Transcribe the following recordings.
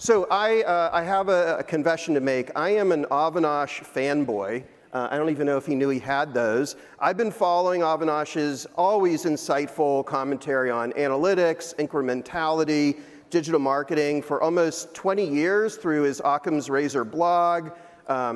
So I have a confession to make. I am an Avinash fanboy. I don't even know if he knew he had those. I've been following Avinash's always insightful commentary on analytics, incrementality, digital marketing for almost 20 years through his Occam's Razor blog,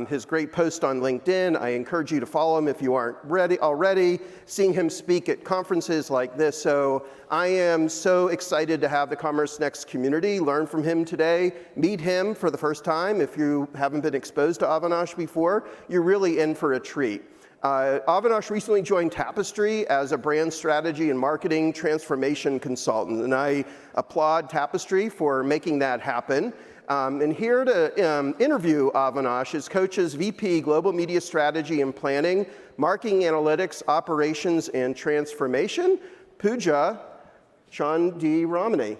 his great post on LinkedIn. I encourage you to follow him if you aren't already, seeing him speak at conferences like this. So I am so excited to have the CommerceNext community learn from him today, meet him for the first time. If you haven't been exposed to Avinash before, you're really in for a treat. Avinash recently joined Tapestry as a brand strategy and marketing transformation consultant, and I applaud Tapestry for making that happen. And here to interview Avinash is Coach's VP Global Media Strategy and Planning, Marketing Analytics, Operations, and Transformation, Pooja Chandiramani.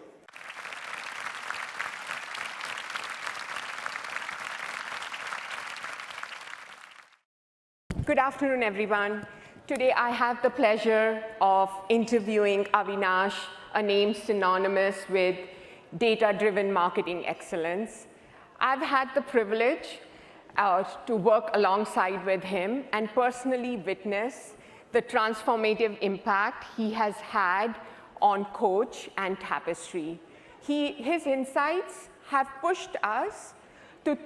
Good afternoon, everyone. Today I have the pleasure of interviewing Avinash, a name synonymous with data-driven marketing excellence. I've had the privilege to work alongside with him and personally witness the transformative impact he has had on Coach and Tapestry. His insights have pushed us to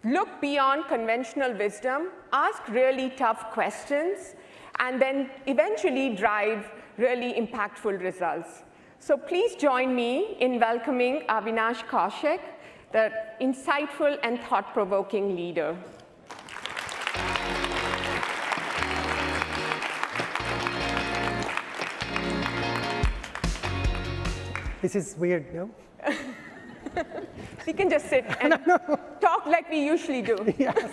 look beyond conventional wisdom, ask really tough questions, and then eventually drive really impactful results. So please join me in welcoming Avinash Kaushik, the insightful and thought-provoking leader. This is weird, no? We can just sit and talk like we usually do. Yes.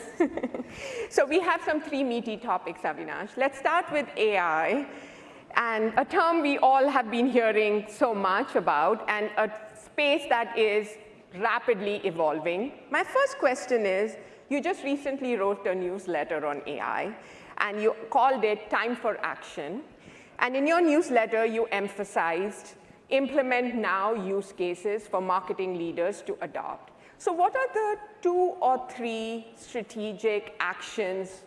So we have some three meaty topics, Avinash. Let's start with AI, and a term we all have been hearing so much about, and a space that is rapidly evolving. My first question is, you just recently wrote a newsletter on AI, and you called it Time for Action. And in your newsletter, you emphasized implement now use cases for marketing leaders to adopt. So what are the 2 or 3 strategic actions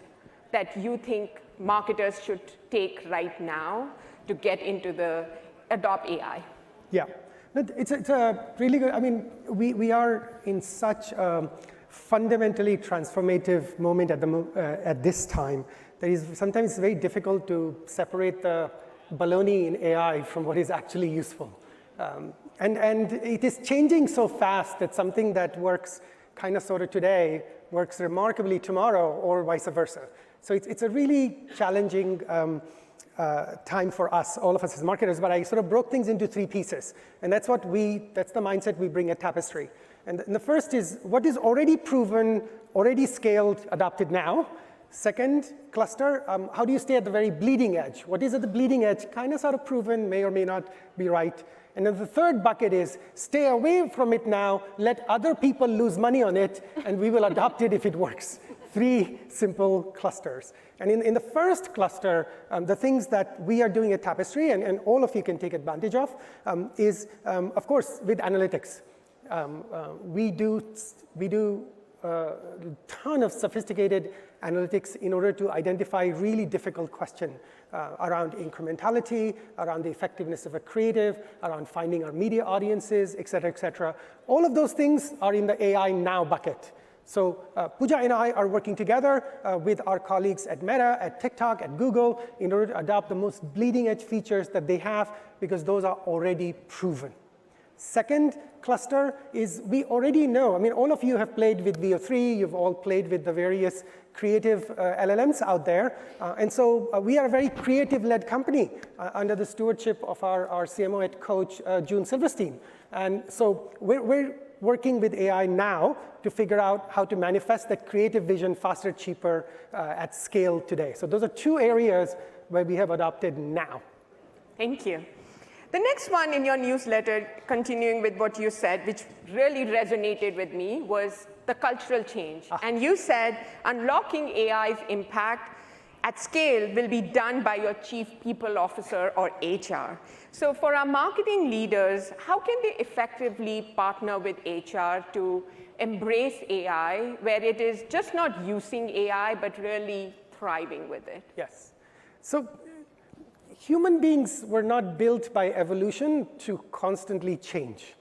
that you think marketers should take right now to get into the adopt AI? Yeah, it's a really good, I mean, we are in such a fundamentally transformative moment at this time that is sometimes very difficult to separate the baloney in AI from what is actually useful. And it is changing so fast that something that works kind of sort of today works remarkably tomorrow or vice versa. So it's a really challenging time for us, all of us as marketers, but I sort of broke things into 3 pieces. And that's the mindset we bring at Tapestry. And the first is what is already proven, already scaled, adopted now. Second cluster, how do you stay at the very bleeding edge? What is at the bleeding edge? Kind of sort of proven, may or may not be right. And then the third bucket is stay away from it now, let other people lose money on it, and we will adopt it if it works. 3 simple clusters. And in the first cluster, the things that we are doing at Tapestry, and all of you can take advantage of, is, of course, with analytics. We do a ton of sophisticated analytics in order to identify really difficult questions around incrementality, around the effectiveness of a creative, around finding our media audiences, et cetera, et cetera. All of those things are in the AI now bucket. So Pooja and I are working together with our colleagues at Meta, at TikTok, at Google, in order to adopt the most bleeding edge features that they have, because those are already proven. Second cluster is we already know, I mean, all of you have played with VO3, you've all played with the various creative LLMs out there. And so we are a very creative-led company under the stewardship of our CMO at Coach, June Silverstein. And so we're working with AI now to figure out how to manifest that creative vision faster, cheaper, at scale today. So those are 2 areas where we have adopted now. Thank you. The next one in your newsletter, continuing with what you said, which really resonated with me, was the cultural change. And you said unlocking AI's impact at scale will be done by your chief people officer or HR. So for our marketing leaders, how can they effectively partner with HR to embrace AI, where it is just not using AI, but really thriving with it? Yes. So human beings were not built by evolution to constantly change.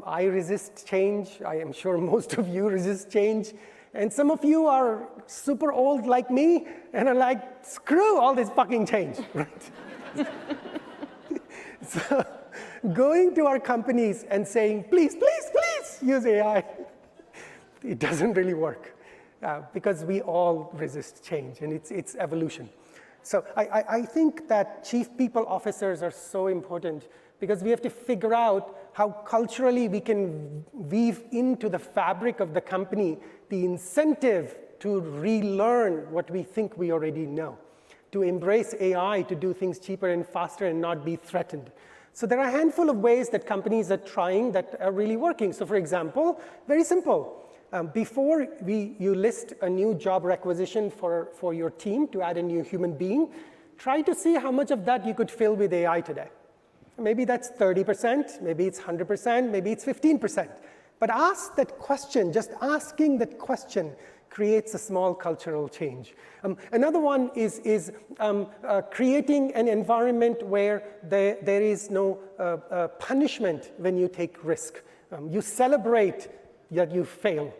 I resist change. I am sure most of you resist change. And some of you are super old like me and are like, screw all this fucking change, right? So going to our companies and saying, please, please, please use AI, it doesn't really work because we all resist change and it's evolution. So I think that chief people officers are so important because we have to figure out how culturally we can weave into the fabric of the company the incentive to relearn what we think we already know, to embrace AI, to do things cheaper and faster and not be threatened. So there are a handful of ways that companies are trying that are really working. So for example, very simple. Before you list a new job requisition for your team to add a new human being, try to see how much of that you could fill with AI today. Maybe that's 30%, maybe it's 100%, maybe it's 15%. But ask that question, just asking that question creates a small cultural change. Another one is creating an environment where there is no punishment when you take risk. You celebrate that you fail.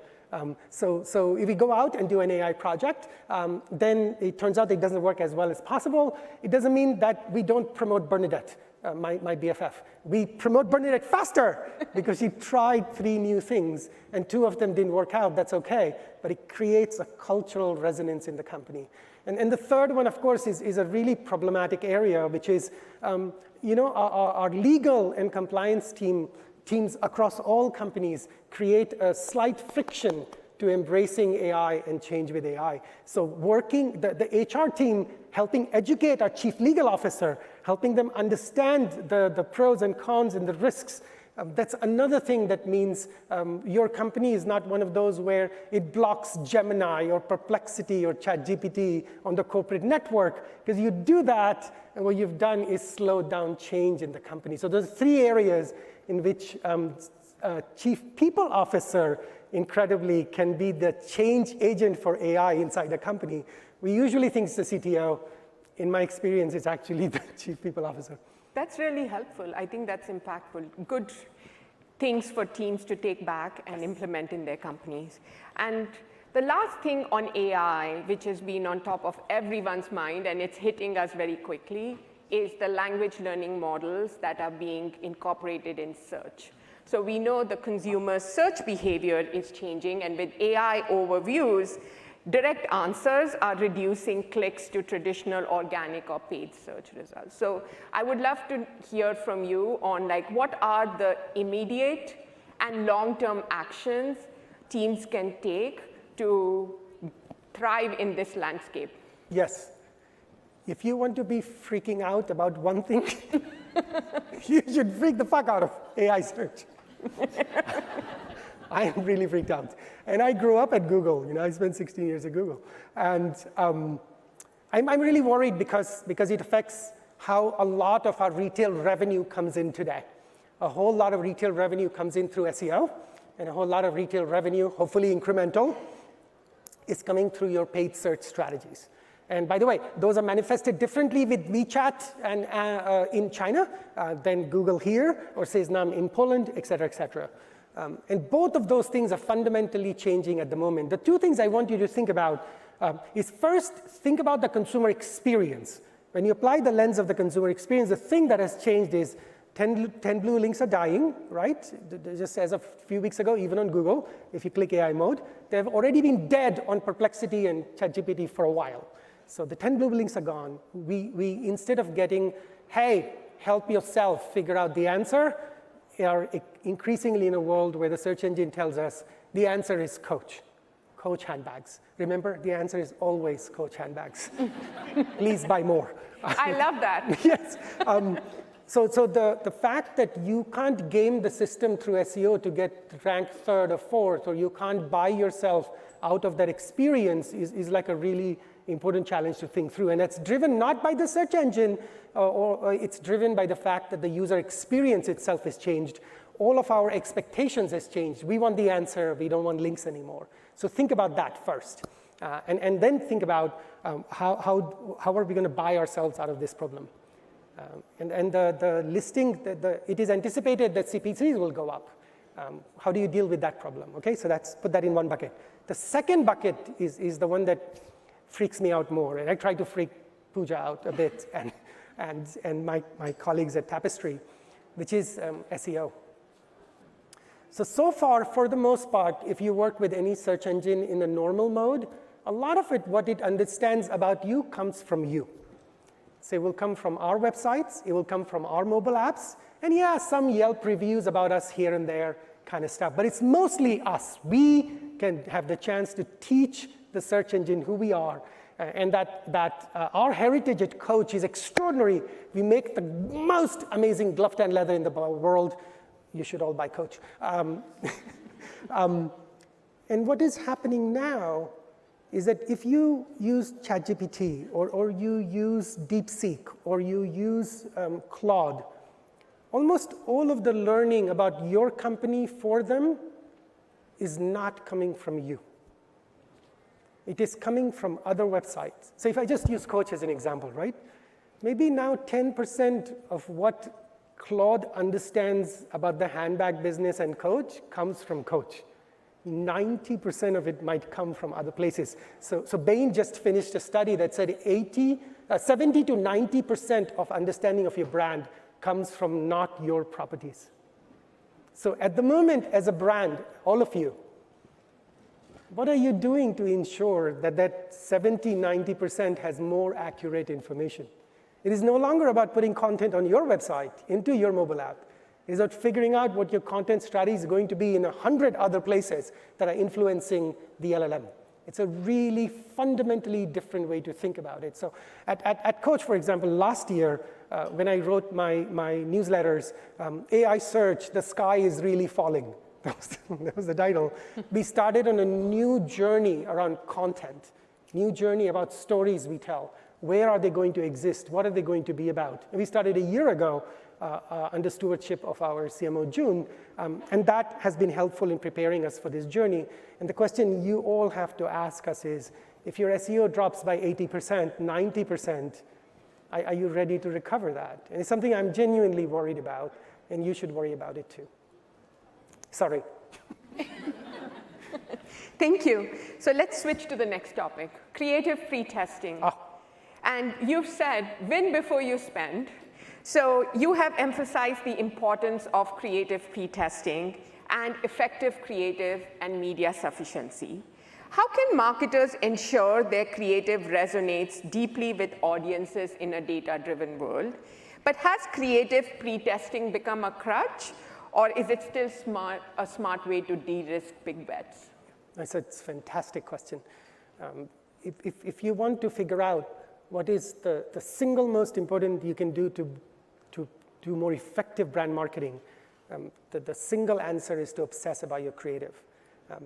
So if we go out and do an AI project, then it turns out it doesn't work as well as possible. It doesn't mean that we don't promote Bernadette, my BFF. We promote Bernadette faster because she tried 3 new things and 2 of them didn't work out. That's okay, but it creates a cultural resonance in the company. And the third one, of course, is a really problematic area, which is our legal and compliance teams across all companies create a slight friction to embracing AI and change with AI. So working, the HR team helping educate our chief legal officer, helping them understand the pros and cons and the risks. That's another thing that means your company is not one of those where it blocks Gemini or Perplexity or ChatGPT on the corporate network, because you do that, and what you've done is slow down change in the company. So there's 3 areas in which chief people officer incredibly can be the change agent for AI inside the company. We usually think it's the CTO. In my experience, it's actually the chief people officer. That's really helpful. I think that's impactful. Good things for teams to take back and implement in their companies. And the last thing on AI, which has been on top of everyone's mind, and it's hitting us very quickly, is the language learning models that are being incorporated in search. So we know the consumer search behavior is changing, and with AI overviews, direct answers are reducing clicks to traditional organic or paid search results. So I would love to hear from you on what are the immediate and long-term actions teams can take to thrive in this landscape. Yes. If you want to be freaking out about one thing, you should freak the fuck out of AI search. I am really freaked out. And I grew up at Google. I spent 16 years at Google. And I'm really worried because it affects how a lot of our retail revenue comes in today. A whole lot of retail revenue comes in through SEO, and a whole lot of retail revenue, hopefully incremental, is coming through your paid search strategies. And by the way, those are manifested differently with WeChat and in China than Google here, or Seznam in Poland, et cetera, et cetera. And both of those things are fundamentally changing at the moment. The 2 things I want you to think about is first, think about the consumer experience. When you apply the lens of the consumer experience, the thing that has changed is 10 blue links are dying, right? Just as of a few weeks ago, even on Google, if you click AI mode, they've already been dead on Perplexity and ChatGPT for a while. So the 10 blue links are gone. We instead of getting, hey, help yourself figure out the answer, are increasingly in a world where the search engine tells us the answer is Coach handbags. Remember, the answer is always Coach handbags. Please buy more. I love that. Yes. So the fact that you can't game the system through SEO to get ranked 3rd or 4th, or you can't buy yourself out of that experience is like a really important challenge to think through. And it's driven not by the search engine, or it's driven by the fact that the user experience itself has changed. All of our expectations has changed. We want the answer. We don't want links anymore. So think about that first. And then think about how are we going to buy ourselves out of this problem. And the listing, it is anticipated that CPCs will go up. How do you deal with that problem? Okay, so put that in one bucket. The second bucket is the one that freaks me out more, and I try to freak Pooja out a bit, and my colleagues at Tapestry, which is SEO. So far, for the most part, if you work with any search engine in a normal mode, a lot of it, what it understands about you, comes from you. So it will come from our websites, it will come from our mobile apps, and yeah, some Yelp reviews about us here and there kind of stuff, but it's mostly us. We can have the chance to teach the search engine who we are, and that our heritage at Coach is extraordinary. We make the most amazing glove and leather in the world. You should all buy Coach. And what is happening now is that if you use ChatGPT, or you use DeepSeek, or you use Claude, almost all of the learning about your company for them is not coming from you. It is coming from other websites. So if I just use Coach as an example, right? Maybe now 10% of what Claude understands about the handbag business and Coach comes from Coach. 90% of it might come from other places. So Bain just finished a study that said 70 to 90% of understanding of your brand comes from not your properties. So at the moment, as a brand, all of you, what are you doing to ensure that 70, 90% has more accurate information? It is no longer about putting content on your website into your mobile app. It is about figuring out what your content strategy is going to be in 100 other places that are influencing the LLM. It's a really fundamentally different way to think about it. So at Coach, for example, last year, when I wrote my newsletters, AI search, the sky is really falling. That was the title. We started on a new journey around content, new journey about stories we tell. Where are they going to exist? What are they going to be about? And we started a year ago under stewardship of our CMO, June, and that has been helpful in preparing us for this journey. And the question you all have to ask us is, if your SEO drops by 80%, 90%, are you ready to recover that? And it's something I'm genuinely worried about, and you should worry about it too. Sorry. Thank you. So let's switch to the next topic, creative pre-testing. And you've said, win before you spend. So you have emphasized the importance of creative pre-testing and effective creative and media sufficiency. How can marketers ensure their creative resonates deeply with audiences in a data-driven world? But has creative pre-testing become a crutch? Or is it still a smart way to de-risk big bets? That's a fantastic question. If you want to figure out what is the single most important you can do to do more effective brand marketing, the single answer is to obsess about your creative.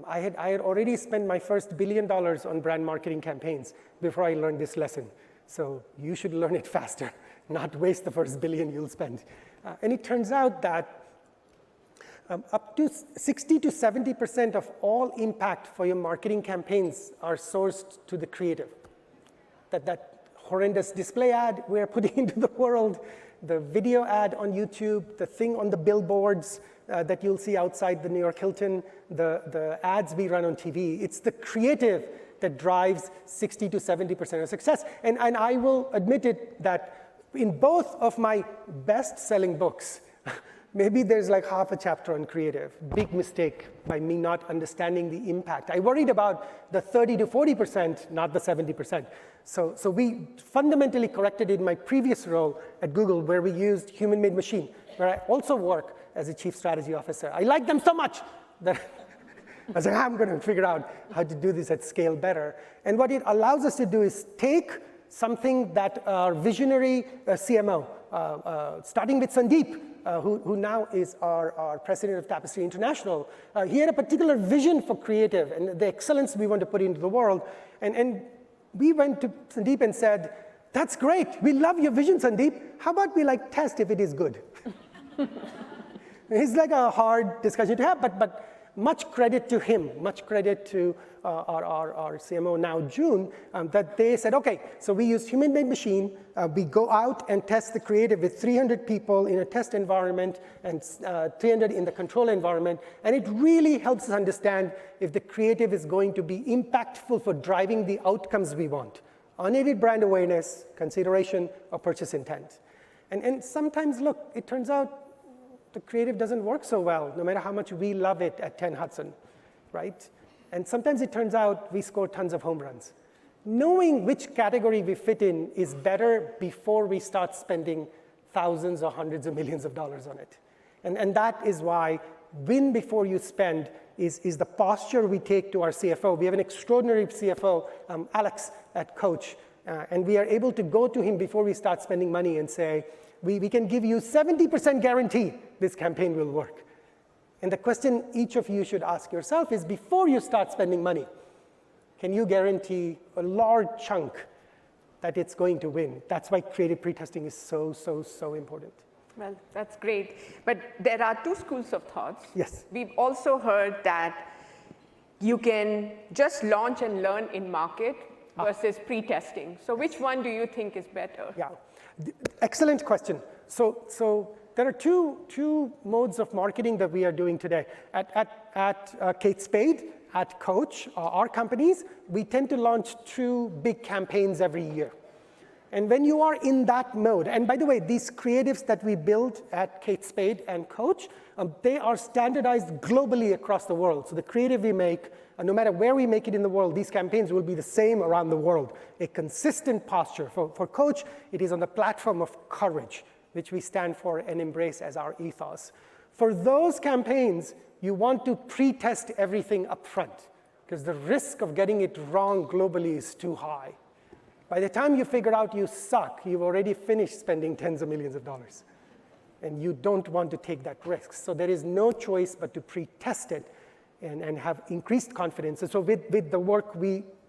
I had already spent my first $1 billion on brand marketing campaigns before I learned this lesson. So you should learn it faster, not waste the first $1 billion you'll spend. And it turns out that up to 60 to 70% of all impact for your marketing campaigns are sourced to the creative. That horrendous display ad we're putting into the world, the video ad on YouTube, the thing on the billboards that you'll see outside the New York Hilton, the ads we run on TV. It's the creative that drives 60 to 70% of success. And I will admit it that in both of my best-selling books, maybe there's like half a chapter on creative. Big mistake by me not understanding the impact. I worried about the 30 to 40%, not the 70%. So we fundamentally corrected it in my previous role at Google, where we used human-made machine, where I also work as a chief strategy officer. I like them so much that I was like, I'm going to figure out how to do this at scale better. And what it allows us to do is take something that our visionary CMO, starting with Sandeep, who now is our president of Tapestry International, he had a particular vision for creative and the excellence we want to put into the world. And we went to Sandeep and said, that's great. We love your vision, Sandeep. How about we test if it is good? It's like a hard discussion to have, but much credit to him, much credit to our CMO now, June, that they said, okay, so we use human-made machine. We go out and test the creative with 300 people in a test environment and 300 in the control environment. And it really helps us understand if the creative is going to be impactful for driving the outcomes we want. Unaided brand awareness, consideration, or purchase intent. And sometimes, look, it turns out the creative doesn't work so well, no matter how much we love it at 10 Hudson, right? And sometimes it turns out we score tons of home runs. Knowing which category we fit in is better before we start spending thousands or hundreds of millions of dollars on it. And that is why win before you spend is the posture we take to our CFO. We have an extraordinary CFO, Alex at Coach, and we are able to go to him before we start spending money and say, we can give you 70% guarantee this campaign will work. And the question each of you should ask yourself is, before you start spending money, can you guarantee a large chunk that it's going to win? That's why creative pre-testing is so, so, so important. Well, that's great. But there are two schools of thoughts. Yes. We've also heard that you can just launch and learn in market versus pre-testing. So which one do you think is better? Yeah, excellent question. So there are two modes of marketing that we are doing today. At Kate Spade, at Coach, our companies, we tend to launch 2 big campaigns every year. And when you are in that mode, and by the way, these creatives that we build at Kate Spade and Coach, they are standardized globally across the world. So the creative we make, no matter where we make it in the world, these campaigns will be the same around the world. A consistent posture. For Coach, it is on the platform of courage, which we stand for and embrace as our ethos. For those campaigns, you want to pre-test everything up front, because the risk of getting it wrong globally is too high. By the time you figure out you suck, you've already finished spending tens of millions of dollars. And you don't want to take that risk. So there is no choice but to pre-test it and have increased confidence. And so with the work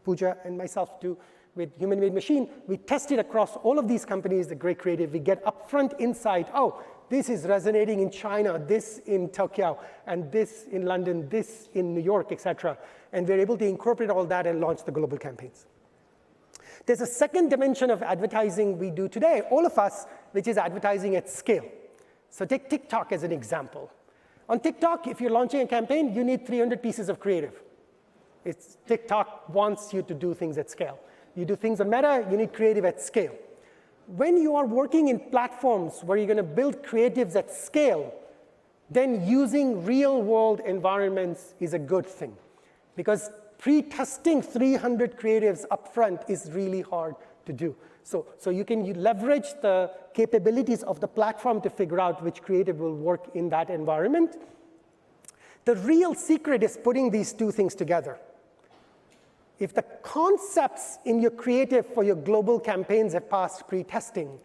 Pooja and myself do with human-made machine, we test it across all of these companies, the great creative. We get upfront insight. Oh, this is resonating in China, this in Tokyo, and this in London, this in New York, et cetera. And we're able to incorporate all that and launch the global campaigns. There's a second dimension of advertising we do today, all of us, which is advertising at scale. So take TikTok as an example. On TikTok, if you're launching a campaign, you need 300 pieces of creative. TikTok wants you to do things at scale. You do things on Meta, you need creative at scale. When you are working in platforms where you're going to build creatives at scale, then using real-world environments is a good thing. Because pre-testing 300 creatives upfront is really hard to do. So you can leverage the capabilities of the platform to figure out which creative will work in that environment. The real secret is putting these two things together. If the concepts in your creative for your global campaigns have passed pre-testing,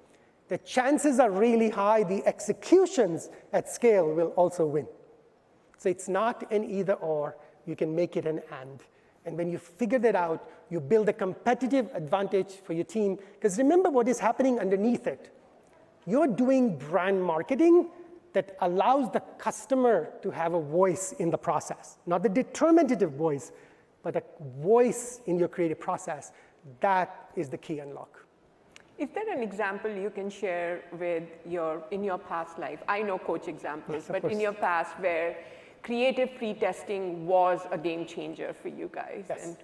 the chances are really high the executions at scale will also win. So it's not an either or, you can make it an and. And when you figure that out, you build a competitive advantage for your team. Because remember what is happening underneath it. You're doing brand marketing that allows the customer to have a voice in the process. Not the determinative voice, but a voice in your creative process. That is the key unlock. Is there an example you can share with in your past life? I know Coach examples, yes, but in your past where creative pre-testing was a game changer for you guys. Yes.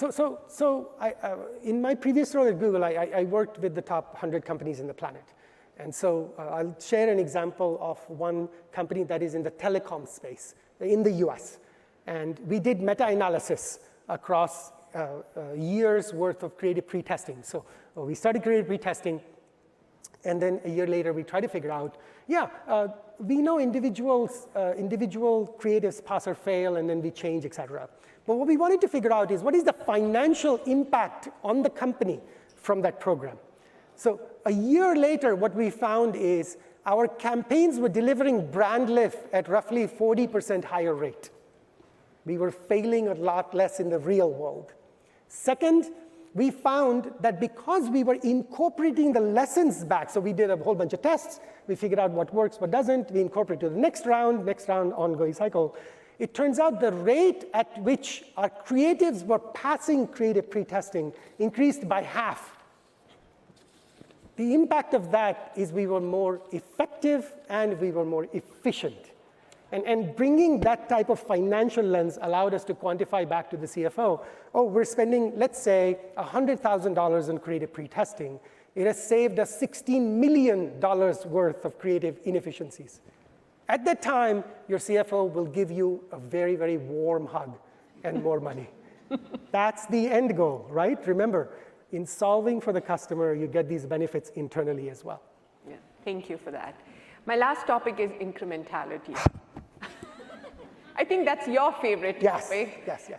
And so in my previous role at Google, I worked with the top 100 companies in the planet. And so I'll share an example of one company that is in the telecom space in the US. And we did meta-analysis across years worth of creative pre-testing. So we started creative pre-testing, and then a year later we tried to figure out, we know individual creatives pass or fail, and then we change, et cetera. But what we wanted to figure out is what is the financial impact on the company from that program? So a year later, what we found is our campaigns were delivering brand lift at roughly 40% higher rate. We were failing a lot less in the real world. Second, we found that because we were incorporating the lessons back, so we did a whole bunch of tests, we figured out what works, what doesn't, we incorporate to the next round, ongoing cycle. It turns out the rate at which our creatives were passing creative pre-testing increased by half. The impact of that is we were more effective and we were more efficient. And bringing that type of financial lens allowed us to quantify back to the CFO, oh, we're spending, let's say, $100,000 in creative pre-testing. It has saved us $16 million worth of creative inefficiencies. At that time, your CFO will give you a very, very warm hug and more money. That's the end goal, right? Remember, in solving for the customer, you get these benefits internally as well. Yeah, thank you for that. My last topic is incrementality. I think that's your favorite topic. Yes.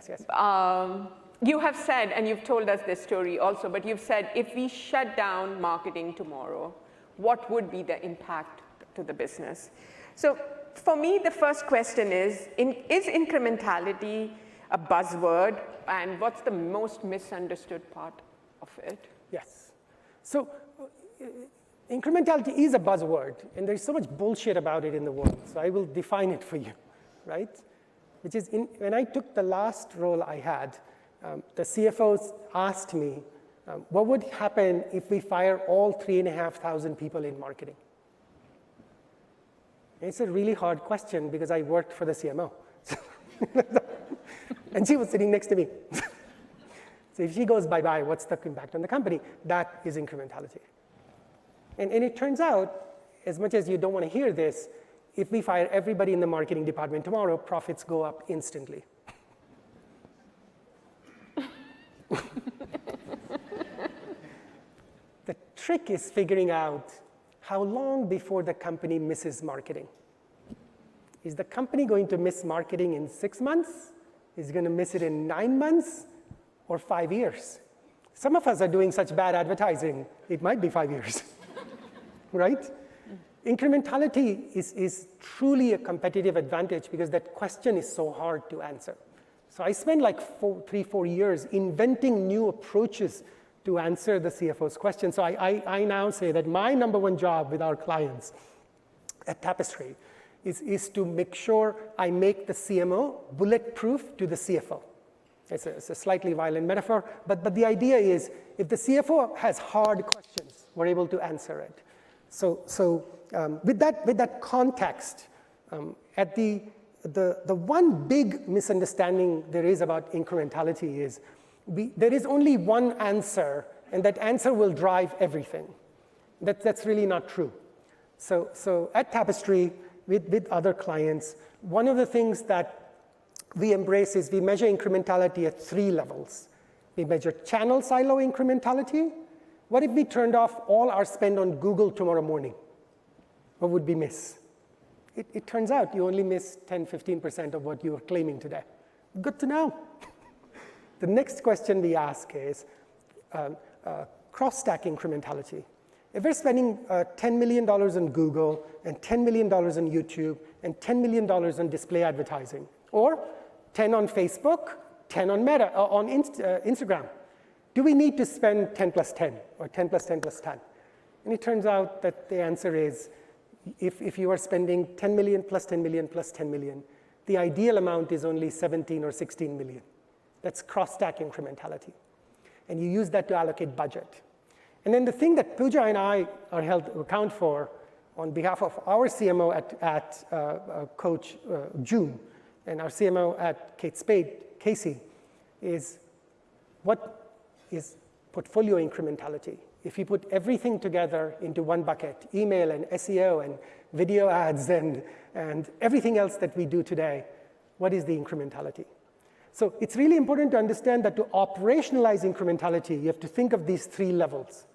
You have said, and you've told us this story also, but you've said if we shut down marketing tomorrow, what would be the impact to the business? So for me, the first question is incrementality a buzzword, and what's the most misunderstood part of it? Yes. So incrementality is a buzzword, and there's so much bullshit about it in the world. So I will define it for you, right? Which is, when I took the last role I had, the CFOs asked me, what would happen if we fire all 3,500 people in marketing? And it's a really hard question because I worked for the CMO. And she was sitting next to me. So if she goes bye-bye, what's the impact on the company? That is incrementality. And it turns out, as much as you don't want to hear this, if we fire everybody in the marketing department tomorrow, profits go up instantly. The trick is figuring out how long before the company misses marketing. Is the company going to miss marketing in 6 months? Is it going to miss it in 9 months or 5 years? Some of us are doing such bad advertising, it might be 5 years, right? Incrementality is truly a competitive advantage because that question is so hard to answer. So I spent like 3-4 years inventing new approaches to answer the CFO's question. So I now say that my number one job with our clients at Tapestry is to make sure I make the CMO bulletproof to the CFO. It's a slightly violent metaphor, but the idea is if the CFO has hard questions, we're able to answer it. So with that context, at the one big misunderstanding there is about incrementality is there is only one answer, and that answer will drive everything. That's really not true. So at Tapestry, with other clients, one of the things that we embrace is we measure incrementality at 3 levels. We measure channel silo incrementality. What if we turned off all our spend on Google tomorrow morning? What would we miss? It turns out you only miss 10-15% of what you were claiming today. Good to know. The next question we ask is cross-stack incrementality. If we're spending $10 million on Google and $10 million on YouTube and $10 million on display advertising, or 10 on Facebook, 10 on Meta, on Instagram, do we need to spend 10 plus 10 or 10 plus 10 plus 10? And it turns out that the answer is if you are spending 10 million plus 10 million plus 10 million, the ideal amount is only 17 or 16 million. That's cross-stack incrementality. And you use that to allocate budget. And then the thing that Pooja and I are held to account for on behalf of our CMO at Coach June and our CMO at Kate Spade, Casey, is what is portfolio incrementality. If you put everything together into one bucket, email and SEO and video ads and everything else that we do today, what is the incrementality? So it's really important to understand that to operationalize incrementality, you have to think of these 3 levels.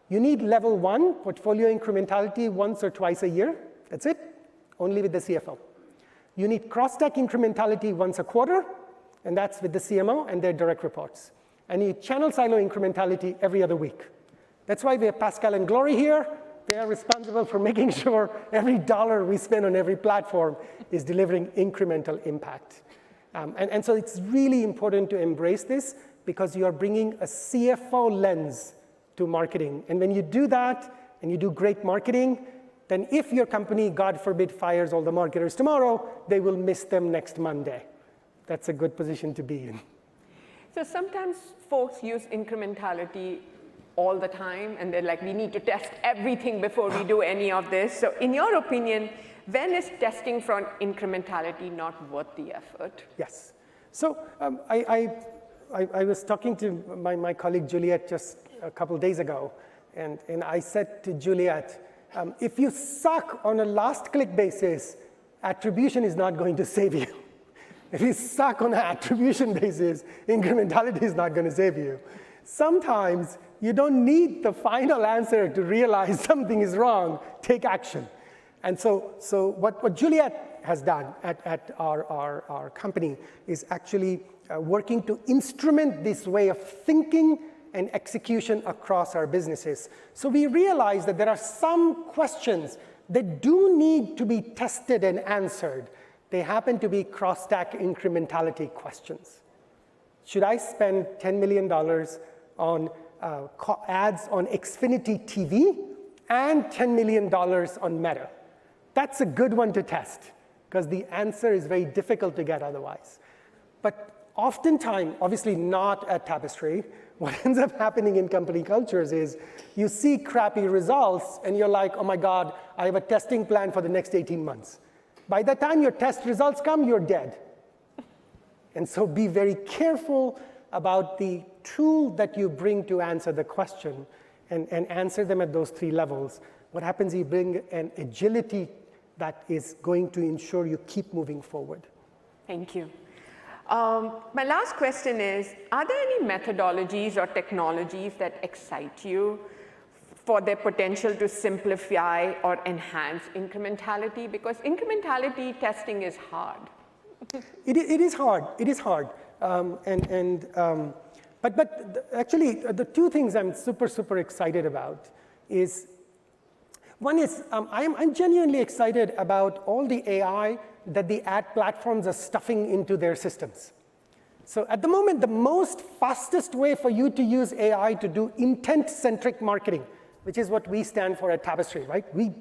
You need level 1, portfolio incrementality once or twice a year. That's it, only with the CFO. You need cross-stack incrementality once a quarter, and that's with the CMO and their direct reports. And you need channel silo incrementality every other week. That's why we have Pascal and Glory here. They are responsible for making sure every dollar we spend on every platform is delivering incremental impact. And so it's really important to embrace this because you are bringing a CFO lens to marketing. And when you do that, and you do great marketing, then if your company, God forbid, fires all the marketers tomorrow, they will miss them next Monday. That's a good position to be in. So sometimes folks use incrementality all the time, and they're like, we need to test everything before we do any of this. So in your opinion, when is testing for incrementality not worth the effort? Yes. So I was talking to my colleague Juliet just a couple days ago, and I said to Juliet, if you suck on a last click basis, attribution is not going to save you. If you suck on an attribution basis, incrementality is not going to save you. Sometimes you don't need the final answer to realize something is wrong. Take action. And so what Juliet has done at our company is actually working to instrument this way of thinking and execution across our businesses. So we realize that there are some questions that do need to be tested and answered. They happen to be cross-stack incrementality questions. Should I spend $10 million on ads on Xfinity TV and $10 million on Meta? That's a good one to test, because the answer is very difficult to get otherwise. But oftentimes, obviously not at Tapestry, what ends up happening in company cultures is you see crappy results and you're like, oh my God, I have a testing plan for the next 18 months. By the time your test results come, you're dead. And so be very careful about the tool that you bring to answer the question, and answer them at those 3 levels. What happens is you bring an agility that is going to ensure you keep moving forward. Thank you. My last question is, are there any methodologies or technologies that excite you for their potential to simplify or enhance incrementality? Because incrementality testing is hard. It is hard. It is hard. But actually, the 2 things I'm super excited about is, one is I'm genuinely excited about all the AI that the ad platforms are stuffing into their systems. So at the moment, the most fastest way for you to use AI to do intent-centric marketing, which is what we stand for at Tapestry, right? We,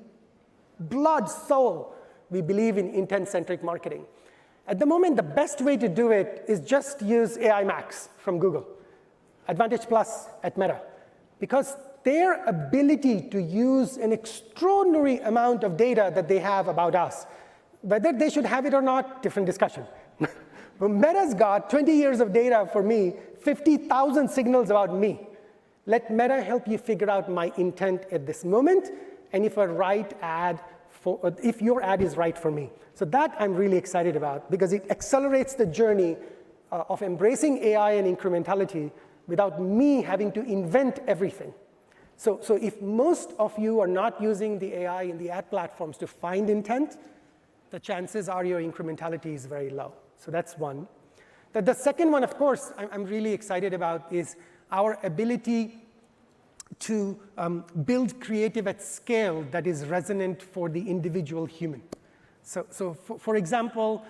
blood, soul, we believe in intent-centric marketing. At the moment, the best way to do it is just use AI Max from Google, Advantage Plus at Meta, because their ability to use an extraordinary amount of data that they have about us, whether they should have it or not, different discussion. But Meta's got 20 years of data for me, 50,000 signals about me. Let Meta help you figure out my intent at this moment, and if your ad is right for me. So that I'm really excited about, because it accelerates the journey of embracing AI and incrementality without me having to invent everything. So if most of you are not using the AI in the ad platforms to find intent, the chances are your incrementality is very low. So that's one. The second one, of course, I'm really excited about is our ability to build creative at scale that is resonant for the individual human. So for example,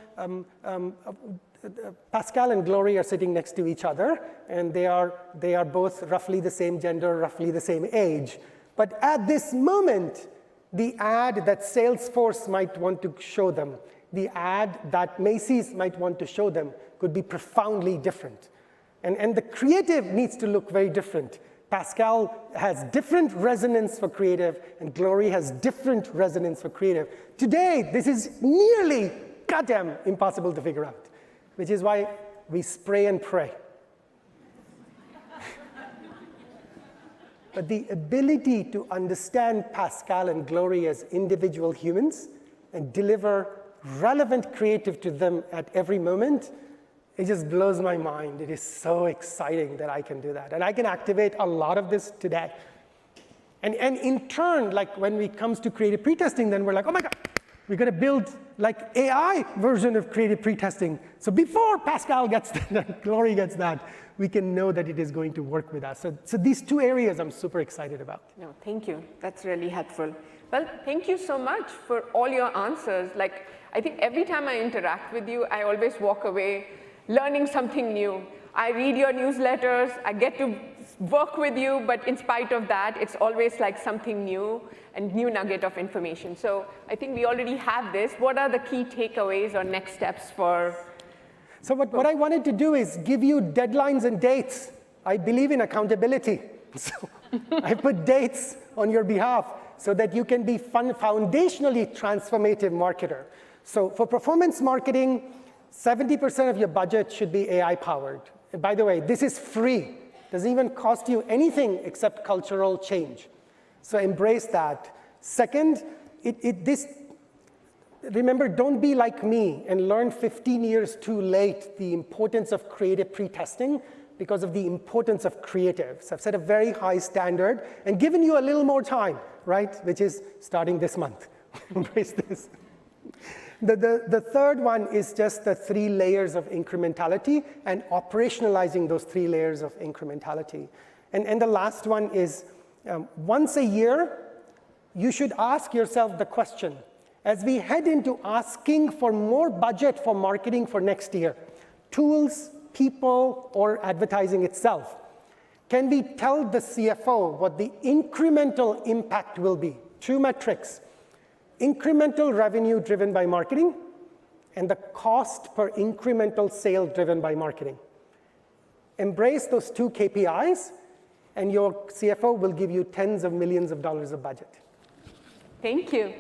Pascal and Glory are sitting next to each other, and they are both roughly the same gender, roughly the same age. But at this moment, the ad that Salesforce might want to show them, the ad that Macy's might want to show them, could be profoundly different. And the creative needs to look very different. Pascal has different resonance for creative, and Glory has different resonance for creative. Today, this is nearly goddamn impossible to figure out, which is why we spray and pray. But the ability to understand Pascal and Glory as individual humans and deliver relevant creative to them at every moment, it just blows my mind. It is so exciting that I can do that. And I can activate a lot of this today. And in turn, like when it comes to creative pretesting, then we're like, oh my God, we're going to build like AI version of creative pretesting. So before Pascal gets that, Glory gets that, we can know that it is going to work with us. So these 2 areas I'm super excited about. No, thank you. That's really helpful. Well, thank you so much for all your answers. Like, I think every time I interact with you, I always walk away learning something new. I read your newsletters, I get to work with you, but in spite of that, it's always like something new and new nugget of information. So I think we already have this. What are the key takeaways or next steps for? So what I wanted to do is give you deadlines and dates. I believe in accountability. So I put dates on your behalf so that you can be foundationally transformative marketer. So for performance marketing, 70% of your budget should be AI powered. And by the way, this is free. Doesn't even cost you anything except cultural change. So embrace that. Second, remember, don't be like me and learn 15 years too late the importance of creative pre-testing because of the importance of creative. So I've set a very high standard and given you a little more time, right? Which is starting this month. Embrace this. The third one is just the 3 layers of incrementality and operationalizing those 3 layers of incrementality. And the last one is once a year, you should ask yourself the question, as we head into asking for more budget for marketing for next year, tools, people, or advertising itself, can we tell the CFO what the incremental impact will be? 2 metrics. Incremental revenue driven by marketing, and the cost per incremental sale driven by marketing. Embrace those 2 KPIs, and your CFO will give you tens of millions of dollars of budget. Thank you.